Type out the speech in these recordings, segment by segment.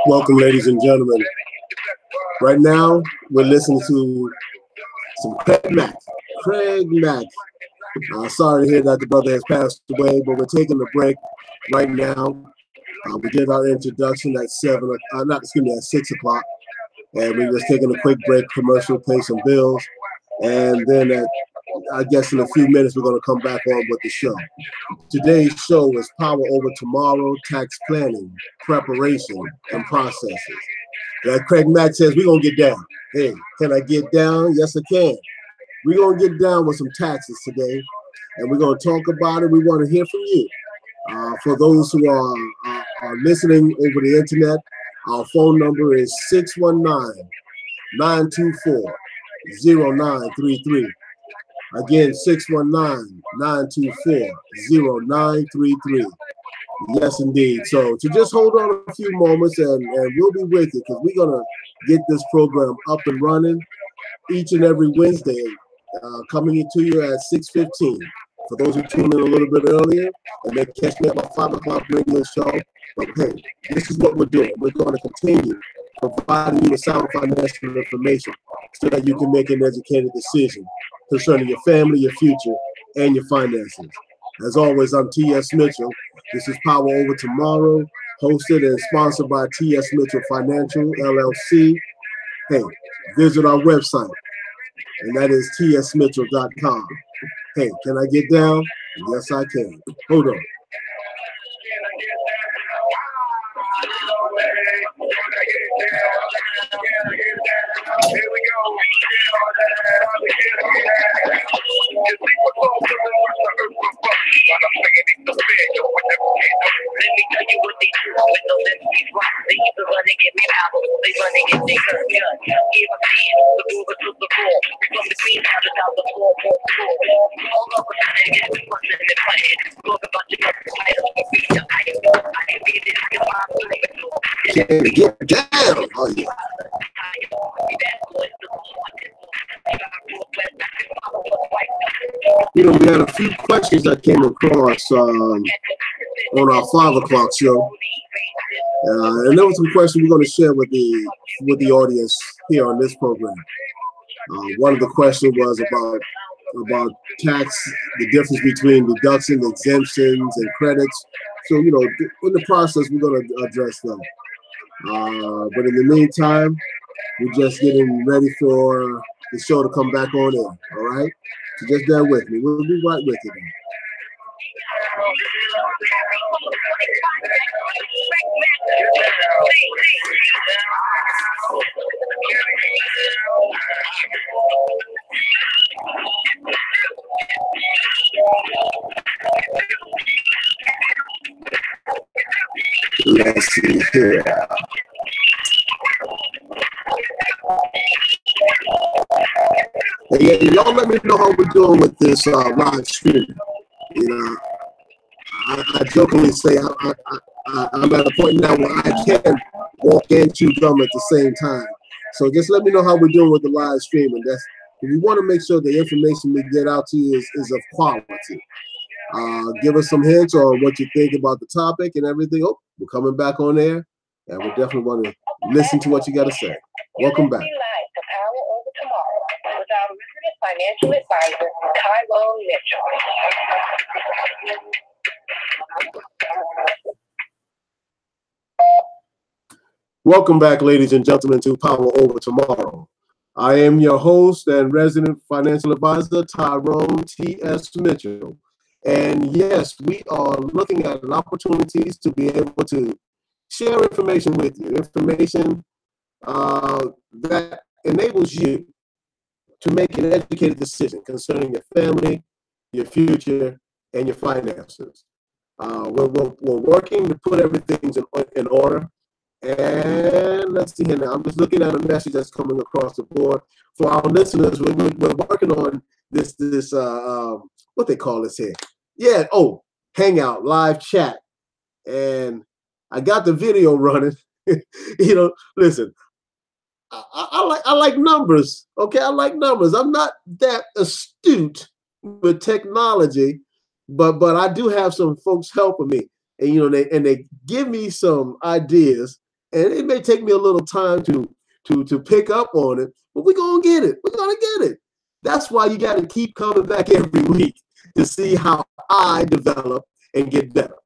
Welcome, ladies and gentlemen. Right now, we're listening to some Craig Mack. Craig Mack. Sorry to hear that the brother has passed away, but we're taking a break right now. We did our introduction at 6 o'clock, and we're just taking a quick break, commercial, pay some bills, and then I guess in a few minutes we're going to come back on with the show. Today's show is Power Over Tomorrow, Tax Planning, Preparation, and Processes. Like Craig Mack says, we're going to get down. Hey, can I get down? Yes, I can. We're going to get down with some taxes today, and we're going to talk about it. We want to hear from you. For those who are listening over the internet, our phone number is 619-924-0933. Again, 619-924-0933. Yes, indeed. So just hold on a few moments, and we'll be with you, because we're going to get this program up and running each and every Wednesday, coming to you at 6:15. For those who tune in a little bit earlier, and they catch me at my 5 o'clock radio show. But hey, this is what we're doing. We're going to continue providing you with sound financial information so that you can make an educated decision concerning your family, your future, and your finances. As always, I'm TSMitchell. This is Power Over Tomorrow, hosted and sponsored by TSMitchell Financial, LLC. Hey, visit our website, and that is tsmitchell.com. Hey, can I get down? Yes, I can. Hold on. Here we go. Let me tell you what they do with no limits. They used to run and get me out. They run and get their gun. Give a hand, the mover to the floor. From the queen out of the floor. All of us out there, we wasn't in the plan. Talk about your title. I can be this. Get down. Oh, yeah. You know, we had a few questions that came across on our 5 o'clock show, and there were some questions we're going to share with the audience here on this program. One of the questions was about tax, the difference between deductions, exemptions, and credits. So, you know, in the process, we're going to address them. But in the meantime, we're just getting ready for the show to come back on in, all right? So just bear with me. We'll be right with you. Let's see here. Hey, y'all let me know how we're doing with this live stream. You know, I jokingly say I'm at a point now where I can walk and chew gum at the same time. So just let me know how we're doing with the live stream. And that's, if you want to make sure the information we get out to you is of quality. Give us some hints on what you think about the topic and everything. Oh, we're coming back on air, and we definitely want to listen to what you got to say. Welcome back. With our resident financial advisor, Craig Mack. Welcome back, ladies and gentlemen, to Power Over Tomorrow. I am your host and resident financial advisor, Tyrone T.S. Mitchell. And yes, we are looking at opportunities to be able to share information with you, information that enables you to make an educated decision concerning your family, your future, and your finances. We're working to put everything in order. And let's see here now. I'm just looking at a message that's coming across the board. For our listeners, we're working on this what they call this here. Yeah, Hangout, live chat. And I got the video running. You know, listen, I like numbers. Okay, I like numbers. I'm not that astute with technology, but I do have some folks helping me, and you know, they give me some ideas, And it may take me a little time to pick up on it, but we're gonna get it. We're gonna get it. That's why you got to keep coming back every week to see how I develop and get better.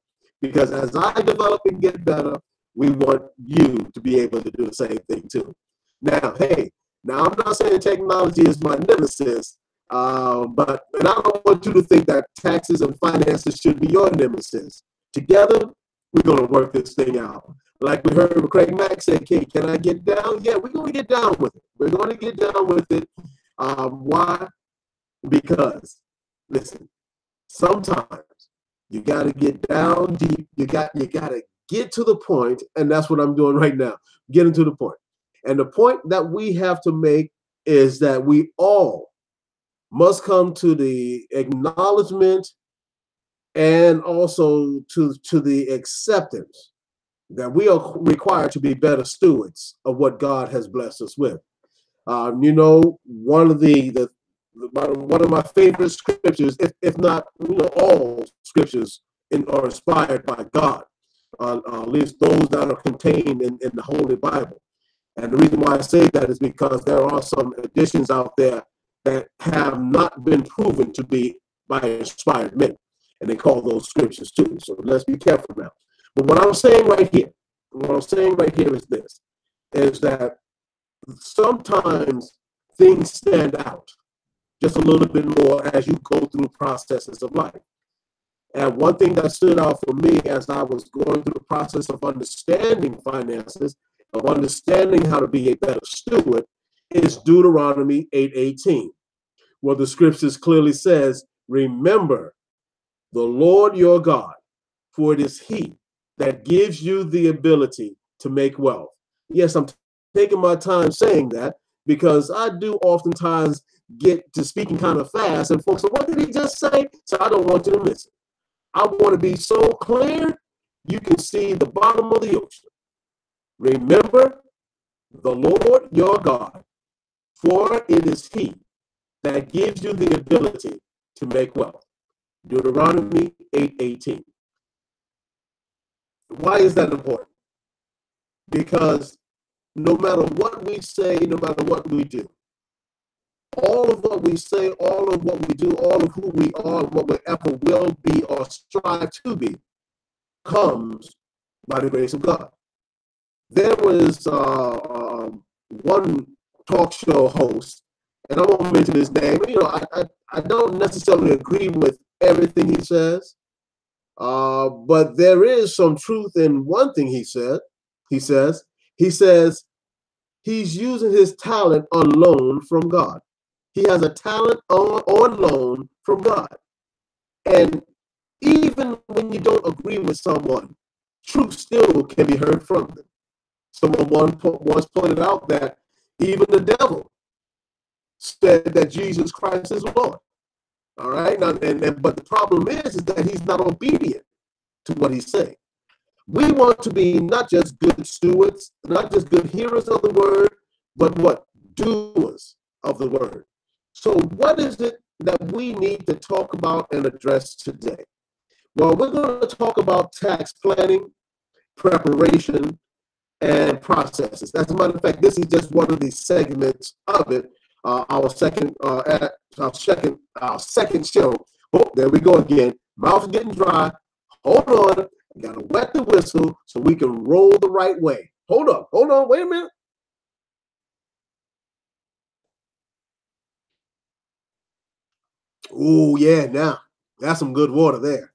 Because as I develop and get better, we want you to be able to do the same thing too. Now, hey, now I'm not saying technology is my nemesis, but and I don't want you to think that taxes and finances should be your nemesis. Together, we're going to work this thing out. Like we heard Craig Mack say, "Okay, can I get down?" Yeah, we're going to get down with it. We're going to get down with it. Why? Because, listen, sometimes you got to get down deep. You got to get to the point, and that's what I'm doing right now, getting to the point. And the point that we have to make is that we all must come to the acknowledgement and also to the acceptance that we are required to be better stewards of what God has blessed us with. You know, one of my favorite scriptures, if not all scriptures, are inspired by God. At least those that are contained in the Holy Bible. And the reason why I say that is because there are some editions out there that have not been proven to be by inspired men, and they call those scriptures too. So let's be careful now. But what I'm saying right here is this: is that sometimes things stand out just a little bit more as you go through processes of life. And one thing that stood out for me as I was going through the process of understanding finances, of understanding how to be a better steward, is Deuteronomy 8:18, where the scriptures clearly says, "Remember the Lord your God, for it is He that gives you the ability to make wealth." Yes, I'm taking my time saying that because I do oftentimes get to speaking kind of fast, and folks say, "What did he just say?" So I don't want you to miss it. I want to be so clear you can see the bottom of the ocean. Remember the Lord your God, for it is He that gives you the ability to make wealth. Deuteronomy 8:18. Why is that important? Because no matter what we say, no matter what we do, all of what we say, all of what we do, all of who we are, what we ever will be or strive to be, comes by the grace of God. There was one talk show host, and I won't mention his name. You know, I don't necessarily agree with everything he says, but there is some truth in one thing he said. He says he's using his talent on loan from God. He has a talent on loan from God. And even when you don't agree with someone, truth still can be heard from them. Someone once pointed out that even the devil said that Jesus Christ is Lord. All right. Now, but the problem is that he's not obedient to what he's saying. We want to be not just good stewards, not just good hearers of the word, but what? Doers of the word. So what is it that we need to talk about and address today? Well, we're going to talk about tax planning, preparation, and processes. As a matter of fact, this is just one of the segments of it. Our second show. Oh, there we go again. Mouth's getting dry. Hold on. I gotta wet the whistle so we can roll the right way. Hold on. Wait a minute. Oh yeah, now that's some good water there.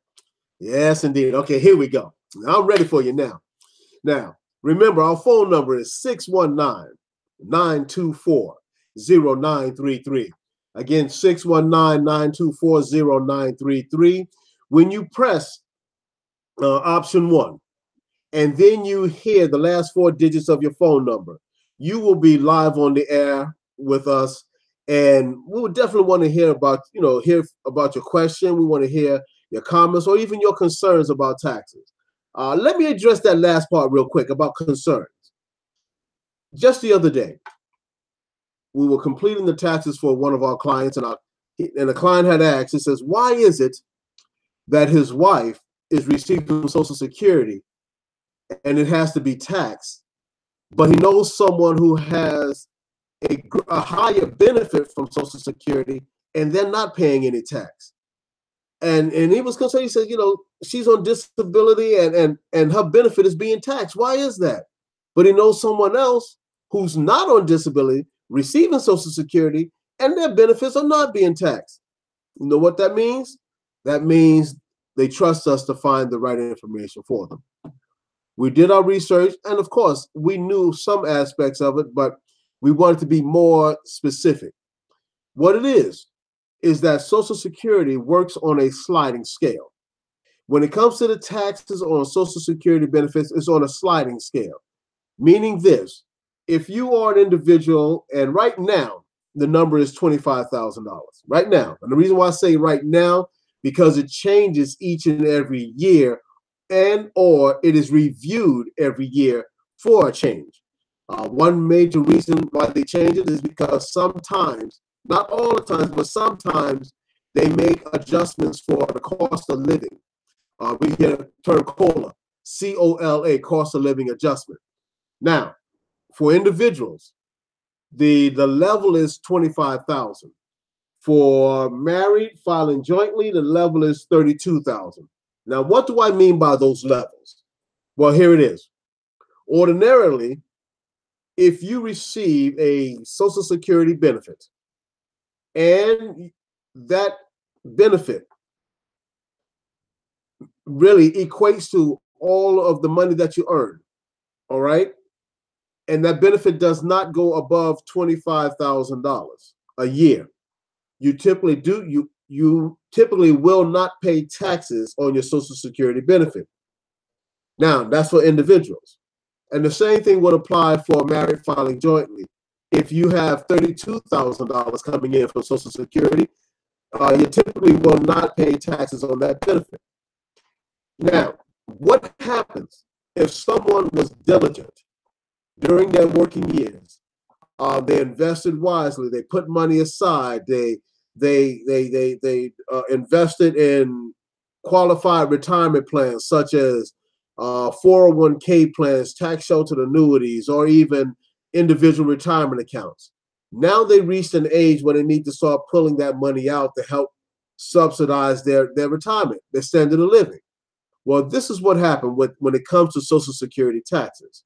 Yes, indeed. Okay, here we go. I'm ready for you now. Now, remember, our phone number is 619-924-0933. Again, 619-924-0933. When you press option 1, and then you hear the last 4 digits of your phone number, you will be live on the air with us. And we would definitely want to hear about your question. We want to hear your comments or even your concerns about taxes. Let me address that last part real quick about concerns. Just the other day, we were completing the taxes for one of our clients, and the client had asked, he says, why is it that his wife is receiving Social Security and it has to be taxed, but he knows someone who has a higher benefit from Social Security and they're not paying any tax. And he was concerned. He said, you know, she's on disability and her benefit is being taxed. Why is that? But he knows someone else who's not on disability, receiving Social Security, and their benefits are not being taxed. You know what that means? That means they trust us to find the right information for them. We did our research, and of course, we knew some aspects of it, but we wanted to be more specific. What it is that Social Security works on a sliding scale. When it comes to the taxes on Social Security benefits, it's on a sliding scale. Meaning this, if you are an individual, and right now, the number is $25,000, right now. And the reason why I say right now, because it changes each and every year, and or it is reviewed every year for a change. One major reason why they change it is because sometimes, not all the times, but sometimes they make adjustments for the cost of living. We get a term COLA, C-O-L-A, cost of living adjustment. Now, for individuals, the level is $25,000. For married filing jointly, the level is $32,000. Now, what do I mean by those levels? Well, here it is. Ordinarily, if you receive a Social Security benefit and that benefit really equates to all of the money that you earn, all right? And that benefit does not go above $25,000 a year. You typically will not pay taxes on your Social Security benefit. Now, that's for individuals. And the same thing would apply for married filing jointly. If you have $32,000 coming in from Social Security, you typically will not pay taxes on that benefit. Now, what happens if someone was diligent during their working years? They invested wisely. They put money aside. They invested in qualified retirement plans such as 401k plans, tax sheltered annuities, or even individual retirement accounts. Now they reached an age where they need to start pulling that money out to help subsidize their retirement, their standard of living. Well, this is what happened when it comes to Social Security taxes.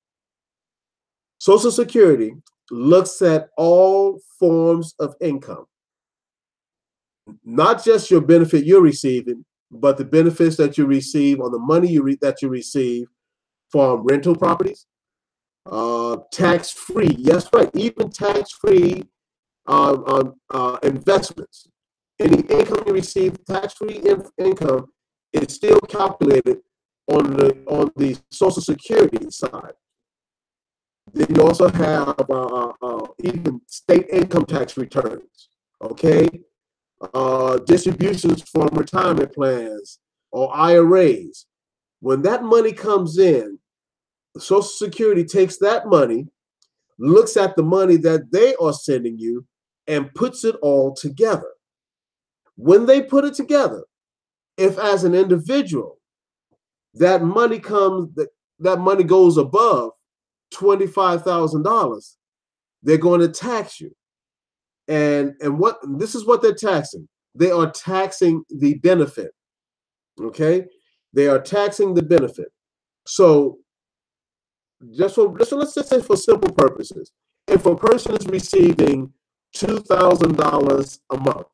Social Security looks at all forms of income, not just your benefit you're receiving, but the benefits that you receive on the money that you receive from rental properties, tax-free, yes, right, even tax-free investments. Any income you receive, tax-free income, is still calculated on the Social Security side. Then you also have even state income tax returns, okay? Distributions from retirement plans or IRAs. When that money comes in, Social Security takes that money, looks at the money that they are sending you, and puts it all together. When they put it together, if as an individual that money goes above $25,000, they're going to tax you. And this is what they're taxing. They are taxing the benefit. Okay, they are taxing the benefit. So let's just say for simple purposes, if a person is receiving $2,000 a month,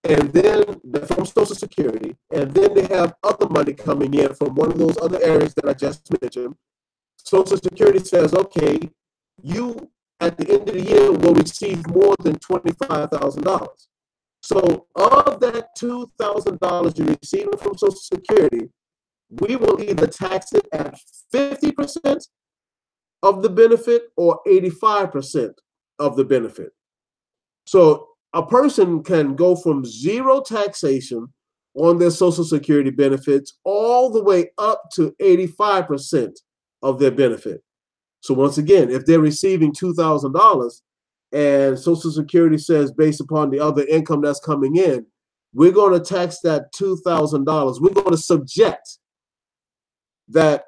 and then from Social Security, and then they have other money coming in from one of those other areas that I just mentioned, Social Security says, okay, you at the end of the year will receive more than $25,000. So of that $2,000 you're receiving from Social Security, we will either tax it at 50% of the benefit or 85% of the benefit. So a person can go from zero taxation on their Social Security benefits all the way up to 85% of their benefit. So once again, if they're receiving $2,000 and Social Security says based upon the other income that's coming in, we're going to tax that $2,000. We're going to subject that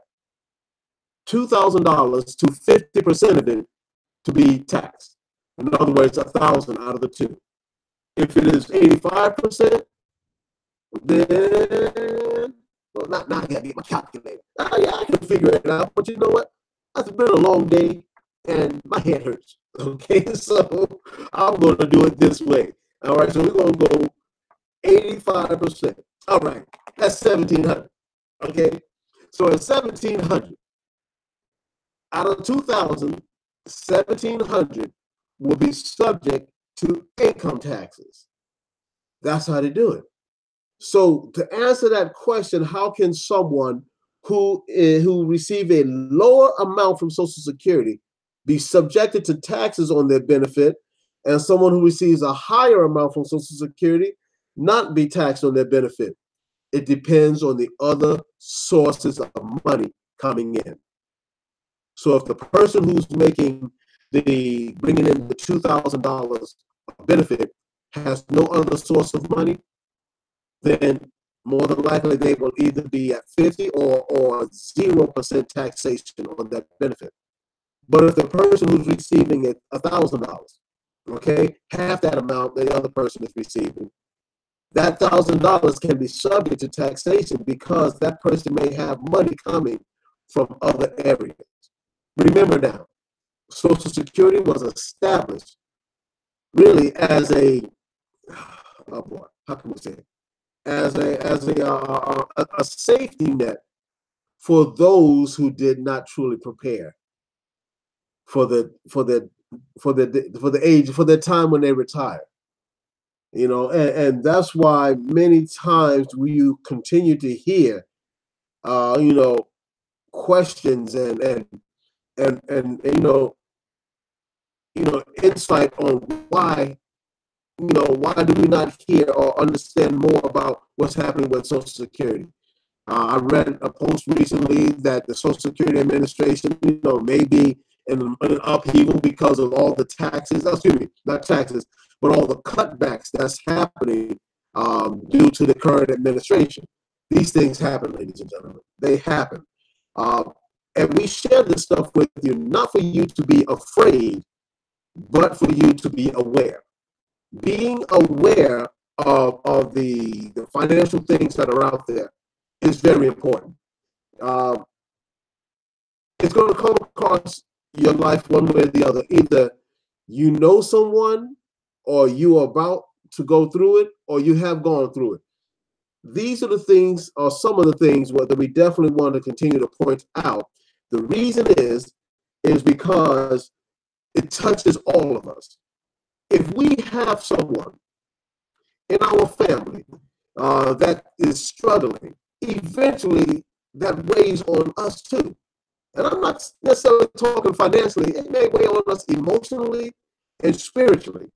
$2,000 to 50% of it to be taxed. In other words, 1,000 out of the two. If it is 85%, then, well, not now I gotta get my calculator. Yeah, I can figure it out, but you know what? It's been a long day and my head hurts. Okay, so I'm gonna do it this way. All right, so we're gonna go 85%. All right, that's 1,700. Okay, so at 1,700 out of 2,000, 1,700 will be subject to income taxes. That's how they do it. So to answer that question, how can someone who receive a lower amount from Social Security be subjected to taxes on their benefit, and someone who receives a higher amount from Social Security not be taxed on their benefit? It depends on the other sources of money coming in. So if the person who's bringing in the $2,000 benefit has no other source of money, then more than likely they will either be at 50 or 0% taxation on that benefit. But if the person who's receiving it $1,000, okay, half that amount the other person is receiving, that $1,000 can be subject to taxation because that person may have money coming from other areas. Remember now, Social Security was established really as a, oh boy, how can we say it? As a safety net for those who did not truly prepare for the age, for the time when they retire. You know, and that's why many times you continue to hear you know, questions and insight on why, why do we not hear or understand more about what's happening with Social Security? I read a post recently that the Social Security Administration, may be in an upheaval because of all the taxes, excuse me, not taxes, but all the cutbacks that's happening due to the current administration. These things happen, ladies and gentlemen. They happen. And we share this stuff with you, not for you to be afraid, but for you to be aware. Being aware of the financial things that are out there is very important. It's going to come across your life one way or the other. Either you know someone, or you are about to go through it, or you have gone through it. These are the things, or some of the things that we definitely want to continue to point out. The reason is because it touches all of us. If we have someone in our family that is struggling, eventually that weighs on us too. And I'm not necessarily talking financially. It may weigh on us emotionally and spiritually.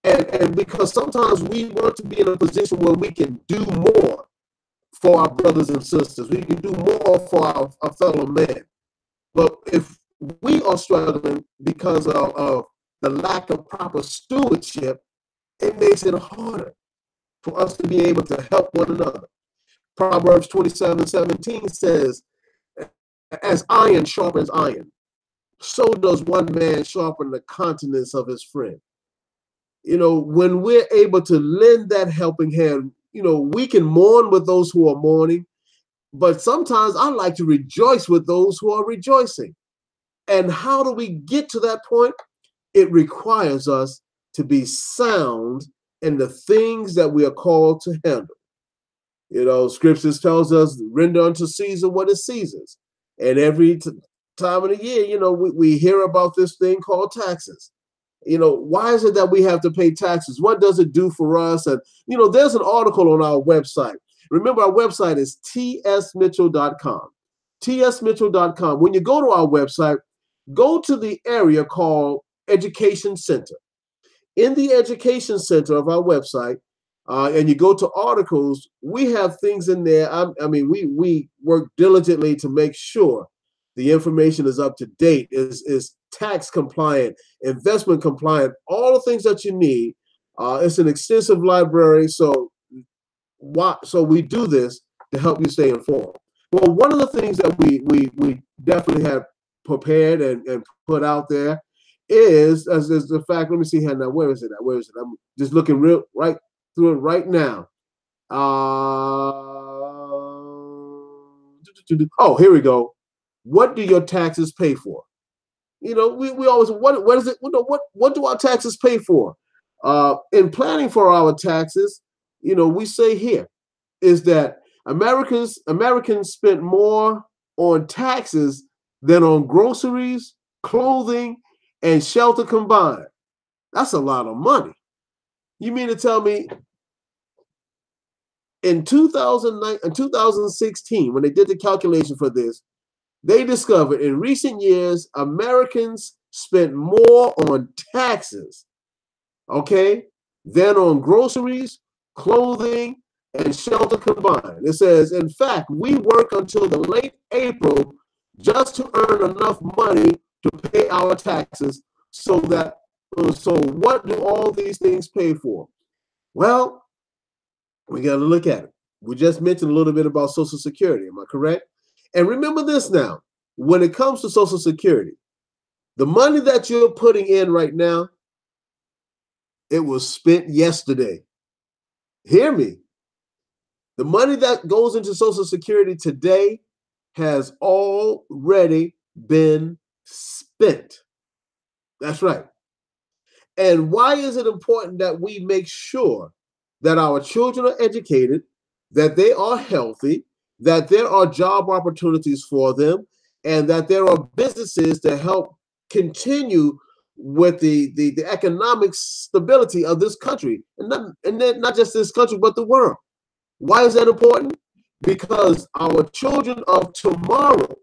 And because sometimes we want to be in a position where we can do more for our brothers and sisters. We can do more for our fellow man. But if we are struggling because of the lack of proper stewardship, it makes it harder for us to be able to help one another. Proverbs 27:17 says, as iron sharpens iron, so does one man sharpen the countenance of his friend. When we're able to lend that helping hand, we can mourn with those who are mourning, but sometimes I like to rejoice with those who are rejoicing. And how do we get to that point? It requires us to be sound in the things that we are called to handle. Scriptures tells us, render unto Caesar what is Caesar's. And every time of the year, we hear about this thing called taxes. Why is it that we have to pay taxes? What does it do for us? And, there's an article on our website. Remember, our website is TSMitchell.com. TSMitchell.com. When you go to our website, go to the area called Education Center. In the Education Center of our website, and you go to articles, we have things in there. We work diligently to make sure the information is up to date, is tax compliant, investment compliant, all the things that you need. It's an extensive library, so we do this to help you stay informed. Well, one of the things that we definitely have prepared and put out there is as the fact. Let me see here now. Where is it at? Where is it? I'm just looking real right through it right now. Oh, here we go. What do your taxes pay for? We always what is it? What do our taxes pay for? In planning for our taxes, we say here is that Americans spent more on taxes than on groceries, clothing, and shelter combined. That's a lot of money. You mean to tell me in 2009 and 2016, when they did the calculation for this, they discovered in recent years Americans spent more on taxes, okay, than on groceries, clothing, and shelter combined. It says, in fact, we work until the late April just to earn enough money to pay our taxes. So what do all these things pay for? Well, we got to look at it. We just mentioned a little bit about Social Security. Am I correct? And remember this now, when it comes to Social Security, the money that you're putting in right now, it was spent yesterday. Hear me. The money that goes into Social Security today has already been spent. That's right. And why is it important that we make sure that our children are educated, that they are healthy, that there are job opportunities for them, and that there are businesses to help continue with the economic stability of this country, and not just this country, but the world? Why is that important? Because our children of tomorrow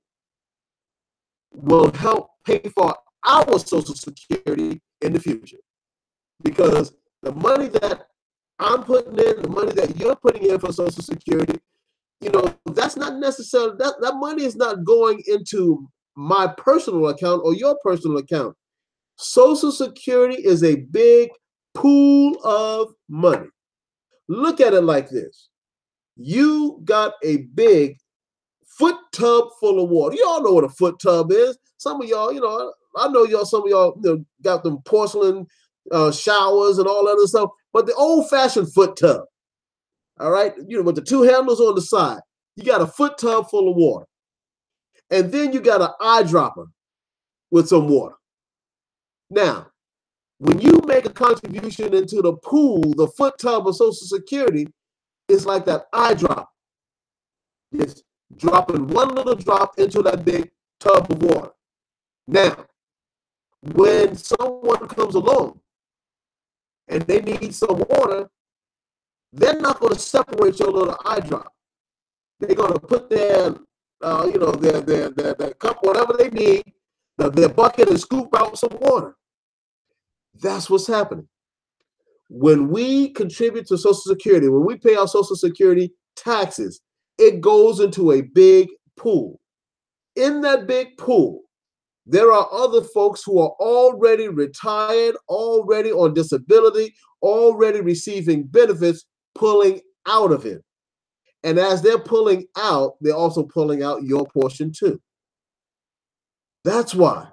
will help pay for our Social Security in the future. Because the money that I'm putting in, the money that you're putting in for Social Security, that's not necessarily, that money is not going into my personal account or your personal account. Social Security is a big pool of money. Look at it like this. You got a big foot tub full of water. You all know what a foot tub is. Some of y'all, I know some of y'all got them porcelain showers and all that other stuff, but the old-fashioned foot tub, all right, with the two handles on the side, you got a foot tub full of water. And then you got an eyedropper with some water. Now, when you make a contribution into the pool, the foot tub of Social Security, it's like that eyedropper. It's dropping one little drop into that big tub of water. Now, when someone comes along and they need some water, they're not going to separate your little eye drop. They're going to put their cup, whatever they need, their bucket, and scoop out some water. That's what's happening. When we contribute to Social Security, when we pay our Social Security taxes, it goes into a big pool. In that big pool, there are other folks who are already retired, already on disability, already receiving benefits, pulling out of it. And as they're pulling out, they're also pulling out your portion too. That's why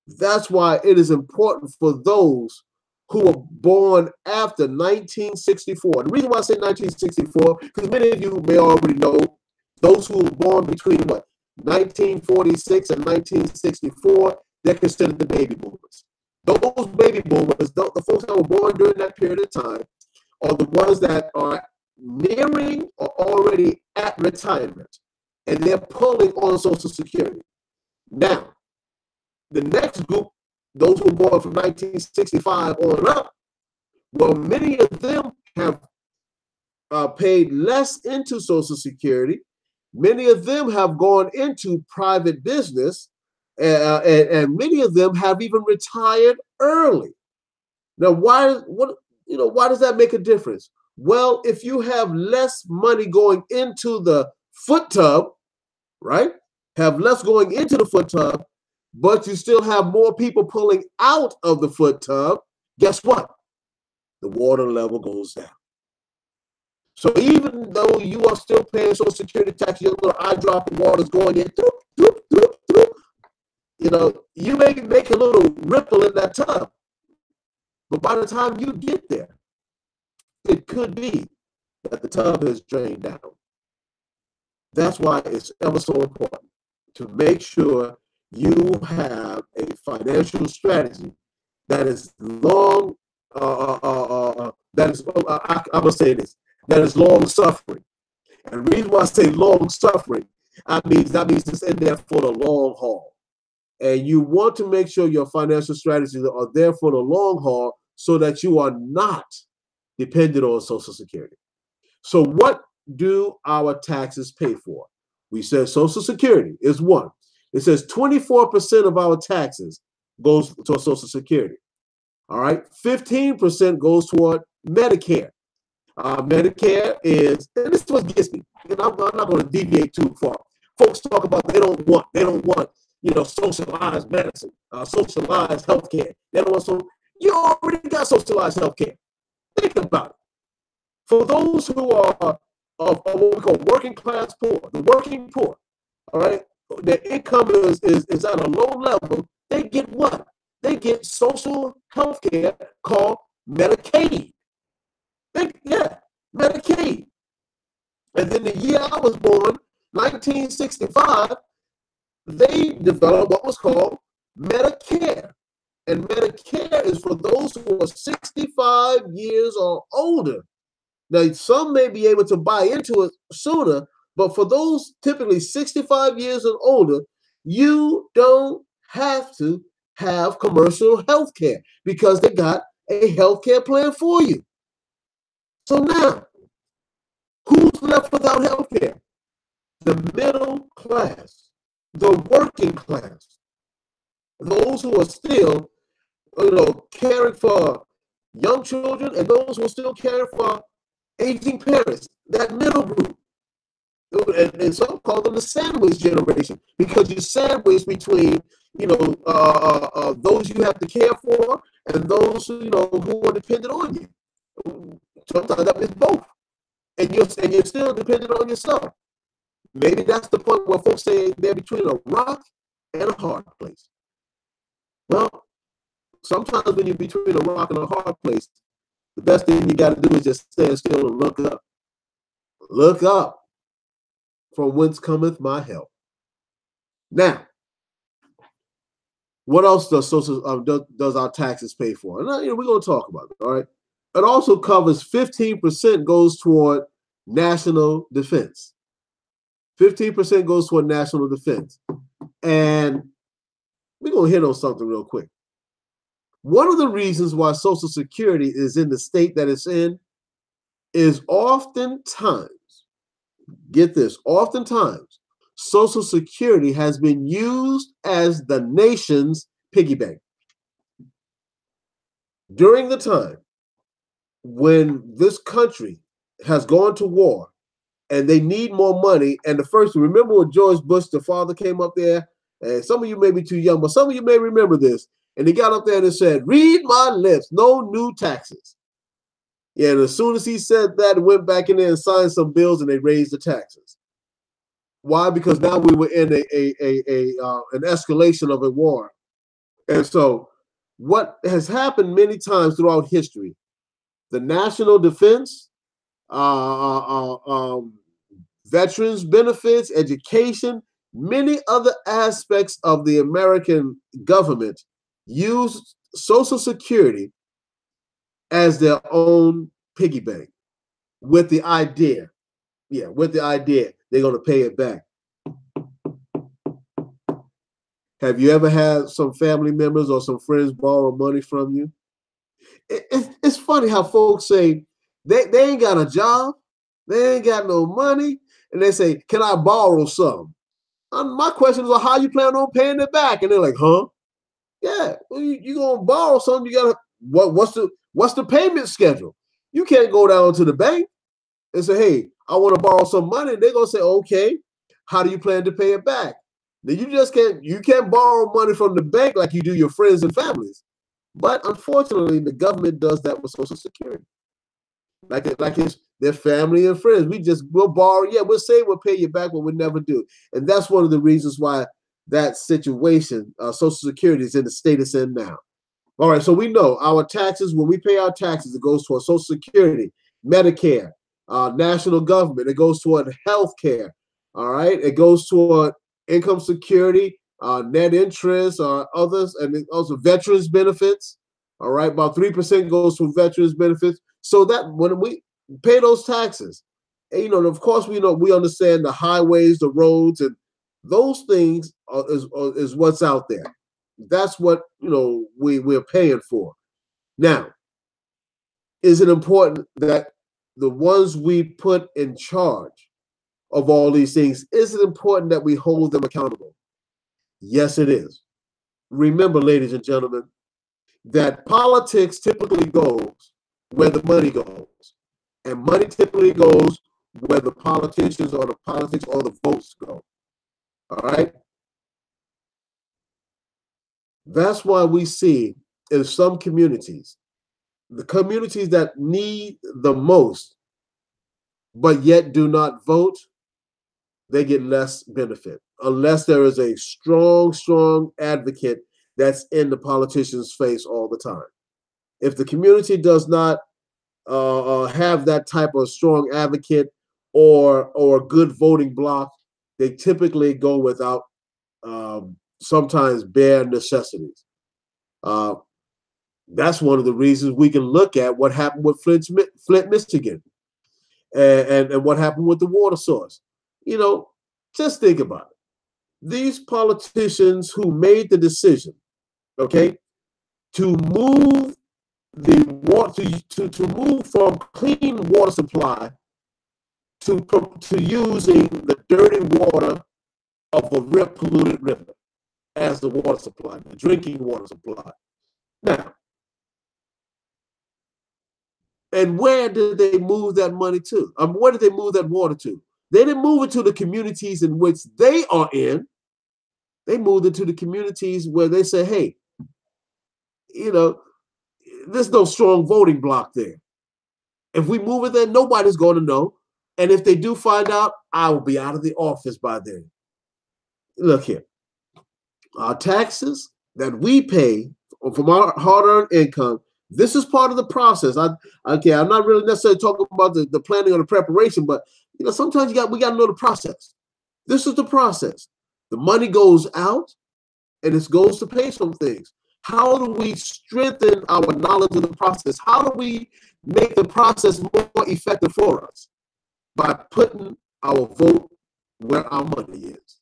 it is important for those who were born after 1964. The reason why I say 1964, because many of you may already know those who were born between 1946 and 1964, they're considered the baby boomers. Those baby boomers, the folks that were born during that period of time, are the ones that are nearing or already at retirement, and they're pulling on Social Security. Now, the next group, those who were born from 1965 on up, well, many of them have paid less into Social Security. Many of them have gone into private business, and many of them have even retired early. Now, why does that make a difference? Well, if you have less money going into the foot tub, right? Have less going into the foot tub, but you still have more people pulling out of the foot tub, guess what? The water level goes down. So even though you are still paying Social Security tax, your little eye drop of water is going in, doop, doop, doop, doop. You know, you may make a little ripple in that tub, but by the time you get there, it could be that the tub has drained down. That's why it's ever so important to make sure you have a financial strategy that is long, I'm gonna say this, that is long suffering. And the reason why I say long suffering, that means it's in there for the long haul. And you want to make sure your financial strategies are there for the long haul so that you are not dependent on Social Security. So what do our taxes pay for? We said Social Security is one. It says 24% of our taxes goes to Social Security. All right, 15% goes toward Medicare. Medicare is, and this is what gets me, and I'm not going to deviate too far. Folks talk about they don't want, socialized medicine, socialized healthcare. They don't want you already got socialized healthcare. Think about it. For those who are of what we call working class poor, the working poor, all right, their income is at a low level, they get what? They get social health care called Medicaid. Medicaid. And then the year I was born, 1965, they developed what was called Medicare. And Medicare is for those who are 65 years or older. Now, some may be able to buy into it sooner, but for those typically 65 years and older, you don't have to have commercial health care because they got a health care plan for you. So now, who's left without health care? The middle class, the working class, those who are still, caring for young children and those who are still caring for aging parents, that middle group. And some call them the sandwich generation because you're sandwiched between, those you have to care for and those, who are dependent on you. Sometimes that is both. And you're still dependent on yourself. Maybe that's the point where folks say they're between a rock and a hard place. Well, sometimes when you're between a rock and a hard place, the best thing you got to do is just stand still and look up. Look up, from whence cometh my help. Now, what else does our taxes pay for? And we're going to talk about it. All right. It also covers 15% goes toward national defense. 15% goes toward national defense. And we're going to hit on something real quick. One of the reasons why Social Security is in the state that it's in is oftentimes, get this, oftentimes, Social Security has been used as the nation's piggy bank. During the time when this country has gone to war and they need more money, and remember when George Bush, the father, came up there, and some of you may be too young, but some of you may remember this, and he got up there and it said, read my lips, no new taxes. Yeah, and as soon as he said that, it went back in there and signed some bills and they raised the taxes. Why? Because now we were in an escalation of a war. And so what has happened many times throughout history, the national defense, veterans benefits, education, many other aspects of the American government use Social Security as their own piggy bank with the idea they're going to pay it back. Have you ever had some family members or some friends borrow money from you? It's funny how folks say they ain't got a job, they ain't got no money, and they say, can I borrow some? My question is, well, how you plan on paying it back? And they're like, huh? Yeah, well, you gonna borrow some, you gotta, what's the payment schedule? You can't go down to the bank and say, hey, I want to borrow some money. They're gonna say, okay, how do you plan to pay it back? Then you can't borrow money from the bank like you do your friends and families. But unfortunately, the government does that with Social Security. Like They're family and friends. We'll borrow. Yeah, we'll say we'll pay you back, but we never do. And that's one of the reasons why that situation, Social Security, is in the state it's in now. All right, so we know our taxes, when we pay our taxes, it goes toward Social Security, Medicare, national government. It goes toward health care. All right, it goes toward income security, net interest, or others, and also veterans benefits. All right, about 3% goes to veterans benefits. So that when we pay those taxes, and, of course, we understand the highways, the roads, and those things is what's out there. That's what we're paying for. Now, is it important that the ones we put in charge of all these things, is it important that we hold them accountable? Yes, it is. Remember, ladies and gentlemen, that politics typically goes where the money goes, and money typically goes where the politicians or the politics or the votes go. All right. That's why we see in some communities, the communities that need the most, but yet do not vote, they get less benefit unless there is a strong advocate that's in the politician's face all the time. If the community does not have that type of strong advocate or good voting bloc, they typically go without sometimes bare necessities. That's one of the reasons we can look at what happened with Flint, Michigan, and what happened with the water source. Just think about it. These politicians who made the decision, okay, to move the water to move from clean water supply to using the dirty water of a polluted river as the water supply, the drinking water supply. Now, and where did they move that money to? Where did they move that water to? They didn't move it to the communities in which they are in. They moved it to the communities where they say, hey, there's no strong voting bloc there. If we move it there, nobody's going to know. And if they do find out, I will be out of the office by then. Look here. Our taxes that we pay from our hard-earned income, this is part of the process. I'm not really necessarily talking about the planning or the preparation, but sometimes we got to know the process. This is the process. The money goes out, and it goes to pay some things. How do we strengthen our knowledge of the process? How do we make the process more effective for us? By putting our vote where our money is.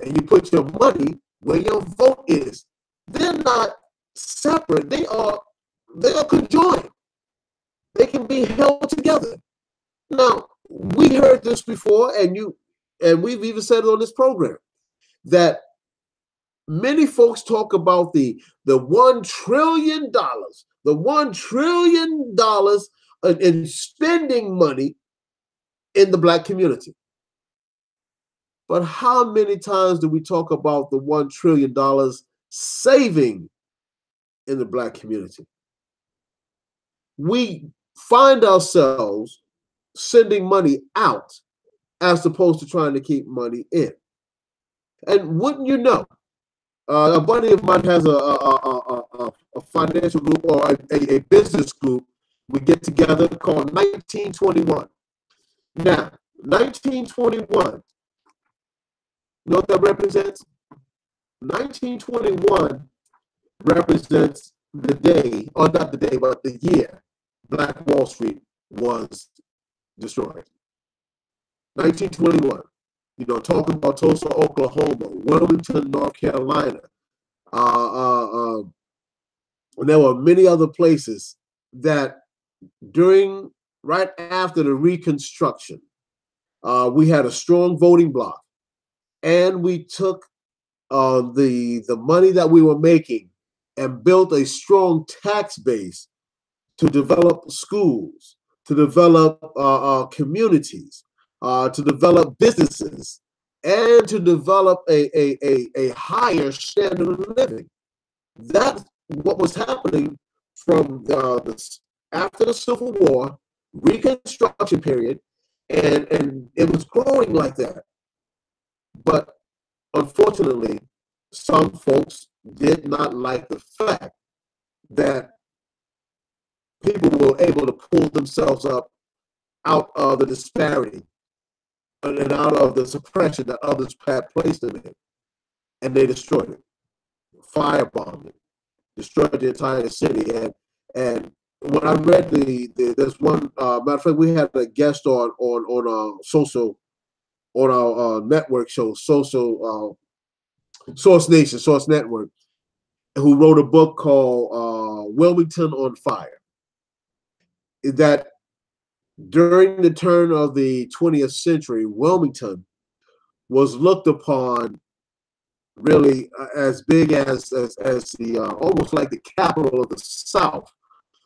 And you put your money where your vote is. They're not separate. They are conjoined. They can be held together. Now, we heard this before, and we've even said it on this program, that many folks talk about the $1 trillion, the $1 trillion in spending money in the Black community. But how many times do we talk about the $1 trillion saving in the Black community? We find ourselves sending money out as opposed to trying to keep money in. And wouldn't you know, a buddy of mine has a financial group or a business group we get together called 1921. Now, 1921, you know what that represents? 1921 represents the day, or not the day, but the year Black Wall Street was destroyed. 1921. Talking about Tulsa, Oklahoma, Wilmington, North Carolina. And there were many other places that right after the Reconstruction, we had a strong voting bloc. And we took the money that we were making and built a strong tax base to develop schools, to develop communities, to develop businesses, and to develop a higher standard of living. That's what was happening from after the Civil War Reconstruction period, and it was growing like that. But unfortunately, some folks did not like the fact that people were able to pull themselves up out of the disparity and out of the suppression that others had placed them in, and they destroyed it, firebombed it, destroyed the entire city. And when I read there's one matter of fact, we had a guest on our social on our network show, social Source Network, who wrote a book called Wilmington on Fire. That during the turn of the 20th century, Wilmington was looked upon really as big as the almost like the capital of the South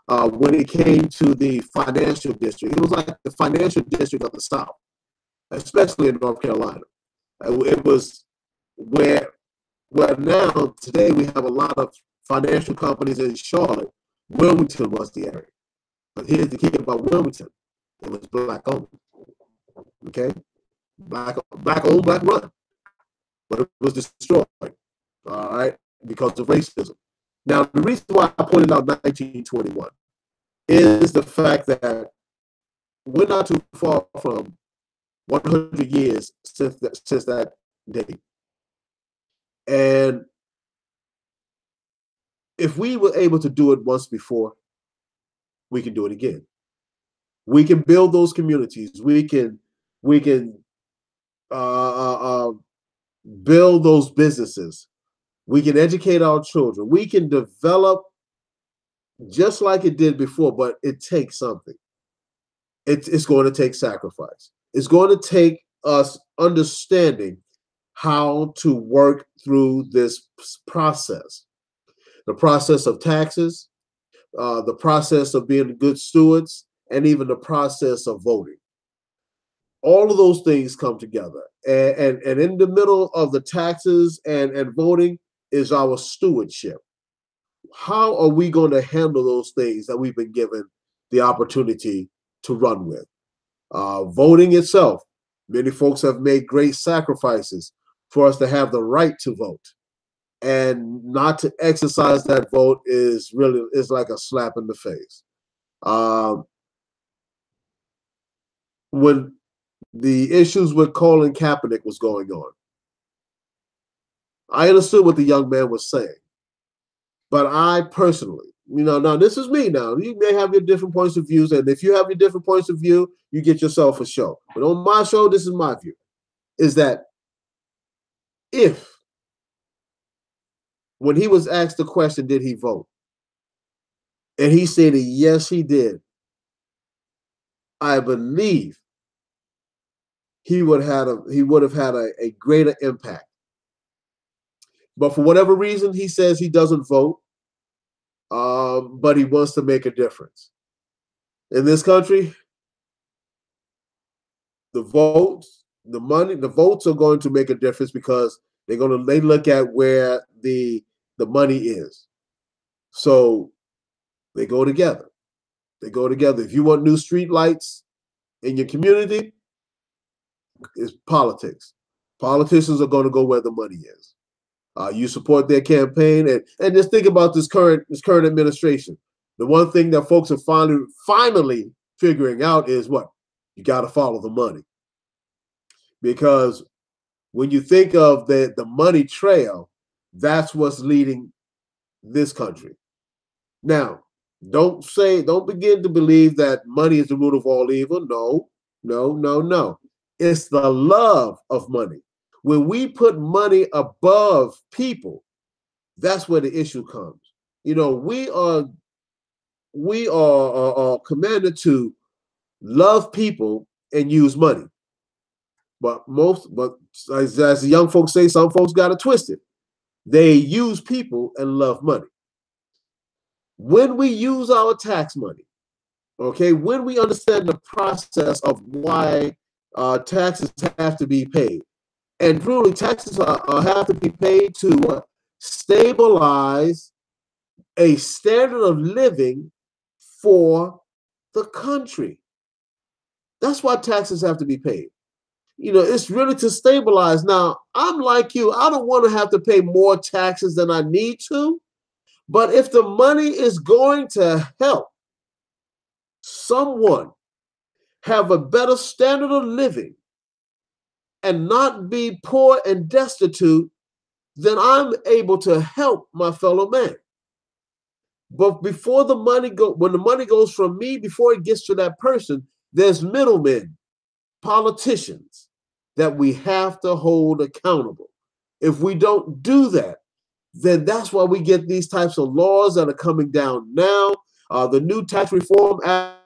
when it came to the financial district. It was like the financial district of the South, especially in North Carolina. It was where now today we have a lot of financial companies in Charlotte. Wilmington was the area. But here's the key about Wilmington. It was black owned. Okay? Black owned, black run. But it was destroyed. All right, because of racism. Now, the reason why I pointed out 1921 is the fact that we're not too far from 100 years since that day. And if we were able to do it once before, we can do it again. We can build those communities. We can build those businesses. We can educate our children. We can develop just like it did before, but it takes something. It's going to take sacrifice. It's going to take us understanding how to work through this process. The process of taxes, the process of being good stewards, and even the process of voting. All of those things come together. And in the middle of the taxes and voting is our stewardship. How are we going to handle those things that we've been given the opportunity to run with? Voting itself, many folks have made great sacrifices for us to have the right to vote. And not to exercise that vote is like a slap in the face. When the issues with Colin Kaepernick was going on, I understood what the young man was saying. But I personally, now this is me now. You may have your different points of views, and if you have your different points of view, you get yourself a show. But on my show, this is my view, is that when he was asked the question, did he vote? And he said, yes, he did. I believe he would have had a greater impact. But for whatever reason, he says he doesn't vote, but he wants to make a difference. In this country, the votes, the money, the votes are going to make a difference because they look at where the money is. So they go together. They go together. If you want new street lights in your community, it's politics. Politicians are going to go where the money is. You support their campaign, and just think about this current administration. The one thing that folks are finally figuring out is what? You got to follow the money. Because when you think of the money trail, that's what's leading this country. Now, don't begin to believe that money is the root of all evil. No. It's the love of money. When we put money above people, that's where the issue comes. We are commanded to love people and use money. But as the young folks say, some folks got it twisted. They use people and love money. When we use our tax money, okay, when we understand the process of why taxes have to be paid, and truly taxes have to be paid to stabilize a standard of living for the country. That's why taxes have to be paid. You know, it's really to stabilize. Now, I'm like you. I don't want to have to pay more taxes than I need to. But if the money is going to help someone have a better standard of living and not be poor and destitute, then I'm able to help my fellow man. But before the money when the money goes from me, before it gets to that person, there's middlemen, politicians that we have to hold accountable. If we don't do that, then that's why we get these types of laws that are coming down now. The new tax reform act